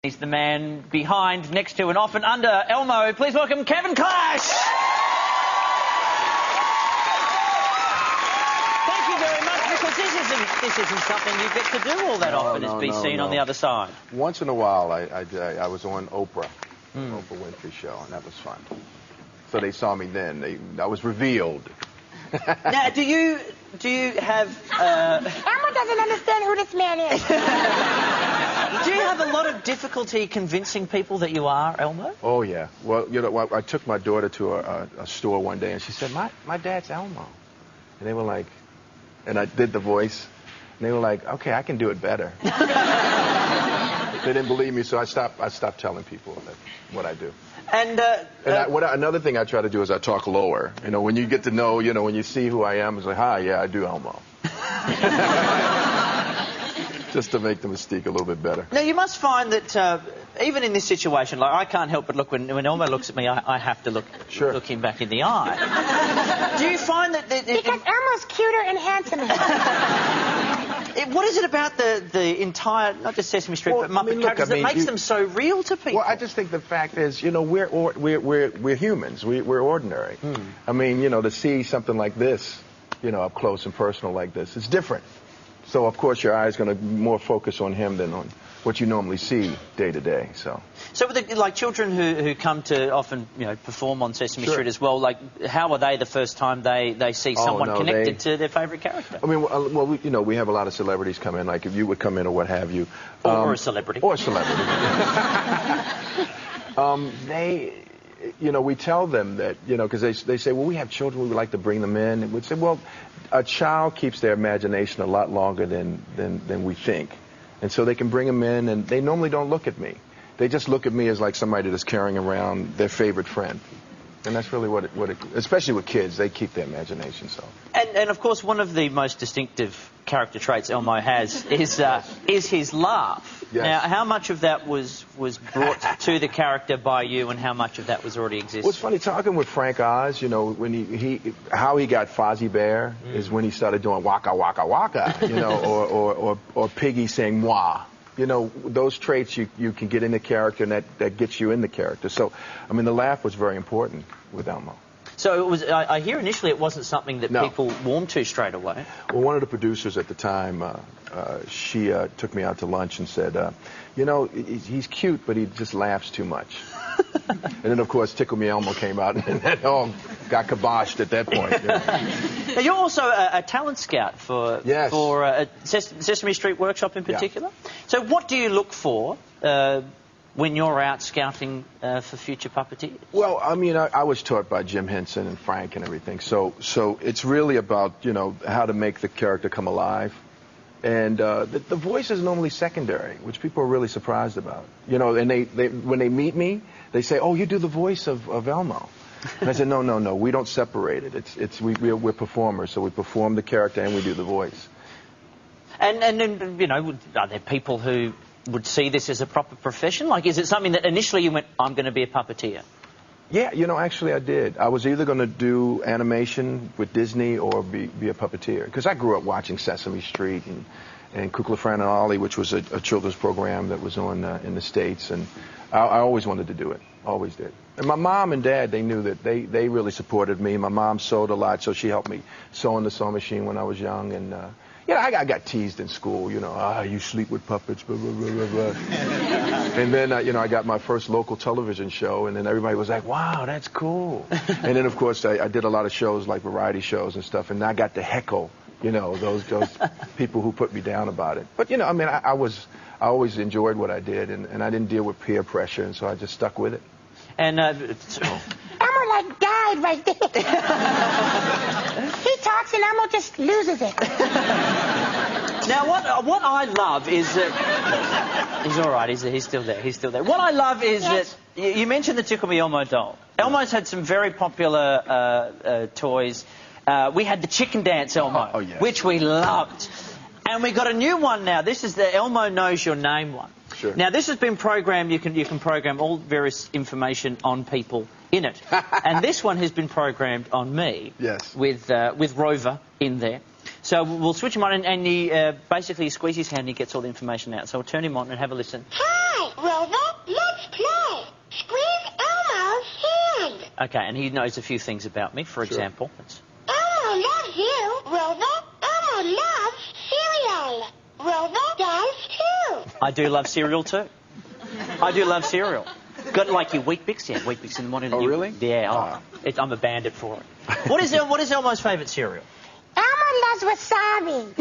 He's the man behind, next to and often under Elmo. Please welcome Kevin Clash! Thank you very much, because this isn't something you get to do all that often, is be seen on the other side. Once in a while, I was on Oprah Winfrey show, and that was fun. So they saw me then. I was revealed. Now, do you have... Elmo doesn't understand who this man is. Do you have a lot of difficulty convincing people that you are Elmo? Oh, yeah. Well, you know, I took my daughter to a store one day, and she said, my dad's Elmo. And they were like, and I did the voice, and they were like, okay, I can do it better. They didn't believe me, so I stopped telling people what I do. And another thing I try to do is I talk lower. You know, when you get to know, you know, when you see who I am, it's like, hi, yeah, I do Elmo. Just to make the mystique a little bit better. Now, you must find that even in this situation, like, I can't help but look, when Elmo looks at me, I have to look him back in the eye. Do you find that... Because Elmo's cuter and handsomer. What is it about the entire, not just Sesame Street, but Muppet characters that makes them so real to people? Well, I just think the fact is, you know, we're humans. We're ordinary. I mean, you know, to see something like this, you know, up close and personal like this, it's different. So, of course, your eye is going to more focus on him than on what you normally see day to day. So with the, like, children who come to often, you know, perform on Sesame Street as well, like, how are they the first time they see someone connected to their favourite character? I mean, well, you know, we have a lot of celebrities come in, like if you would come in or what have you. Or a celebrity. Or a celebrity. You know, we tell them that, you know, because they say, well, we have children, we would like to bring them in. And we'd say, well, a child keeps their imagination a lot longer than we think. And so they can bring them in, and they normally don't look at me. They just look at me as like somebody that's carrying around their favorite friend. And that's really what it especially with kids, they keep their imagination, so. And of course, one of the most distinctive character traits Elmo has is his laugh. Yes. Now, how much of that was brought to the character by you, and how much of that was already existing? Well, it's funny talking with Frank Oz. You know, when how he got Fozzie Bear is when he started doing waka waka waka. You know, or Piggy saying moi. You know, those traits you can get in the character, and that gets you in the character. So, I mean, the laugh was very important with Elmo. So it was. I hear initially it wasn't something that people warmed to straight away. Well, one of the producers at the time, she took me out to lunch and said, you know, he's cute, but he just laughs too much. And then, of course, Tickle Me Elmo came out, and that all got kiboshed at that point. You know. Now, you're also a talent scout for Sesame Street Workshop in particular. Yeah. So what do you look for when you're out scouting for future puppeteers? Well, I mean, I was taught by Jim Henson and Frank and everything. So it's really about, you know, how to make the character come alive. And the voice is normally secondary, which people are really surprised about. You know, and when they meet me, they say, "Oh, you do the voice of Elmo." And I said, "No, we don't separate it. We're performers, so we perform the character and we do the voice." And then, you know, are there people who would see this as a proper profession? Like, is it something that initially you went, "I'm going to be a puppeteer"? Yeah, you know, actually I did. I was either going to do animation with Disney or be a puppeteer. Because I grew up watching Sesame Street and Kukla, Fran and Ollie, which was a children's program that was on in the States. And I always wanted to do it. Always did. And my mom and dad, they knew that they really supported me. My mom sewed a lot, so she helped me sew on the sewing machine when I was young. And, you know, I got teased in school, you know, you sleep with puppets, blah, blah, blah, blah, blah. And then, you know, I got my first local television show, and then everybody was like, wow, that's cool. And then, of course, I did a lot of shows, like variety shows and stuff, and I got to heckle, you know, those people who put me down about it. But, you know, I mean, I always enjoyed what I did, and I didn't deal with peer pressure, and so I just stuck with it. And, Elmo, like, died right there. He talks and Elmo just loses it. Now, what I love is that... He's all right, he's still there, he's still there. What I love is that... You mentioned the Tickle Me Elmo doll. Elmo's had some very popular toys. We had the Chicken Dance Elmo, which we loved. And we got a new one now. This is the Elmo Knows Your Name one. Sure. Now, this has been programmed. You can program all various information on people in it. And this one has been programmed on me. Yes. With Rover in there. So we'll switch him on, and he basically squeezes his hand and he gets all the information out. So we'll turn him on and have a listen. Hi! Rover, let's play. Squeeze Elmo's hand. Okay, and he knows a few things about me. For example, Elmo loves you. Rover, Elmo loves cereal. Rover does too. I do love cereal too. I do love cereal. Got like your Wheat Bix? Yeah, Wheat Bix in the morning. Oh, really? Yeah, I'm a bandit for it. What is Elmo's favourite cereal? Elmo loves wasabi.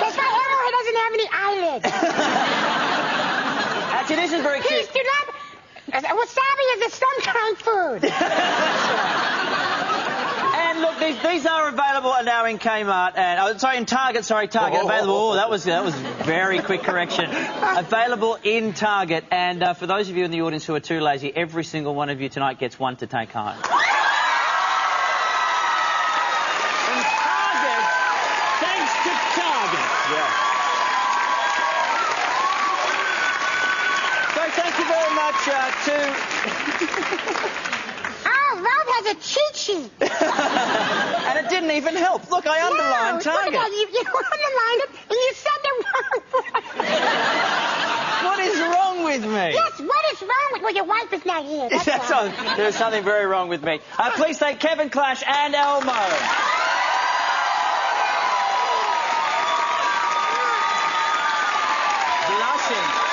That's why Elmo doesn't have any eyelids. Actually, this is very Please cute. do not... Wasabi is a some-kind food. And look, these are available now in Kmart and in Target. Target available. Oh, that was very quick correction. Available in Target, and for those of you in the audience who are too lazy, every single one of you tonight gets one to take home. In Target, thanks to Target. Yeah. So thank you very much to. Ralph has a cheat sheet. And it didn't even help. Look, I underlined Target. No, you underlined it, and you said the wrong word. What is wrong with me? Yes, what is wrong with... Well, your wife is not here. That's all. There's something very wrong with me. Please thank Kevin Clash and Elmo. Blushing.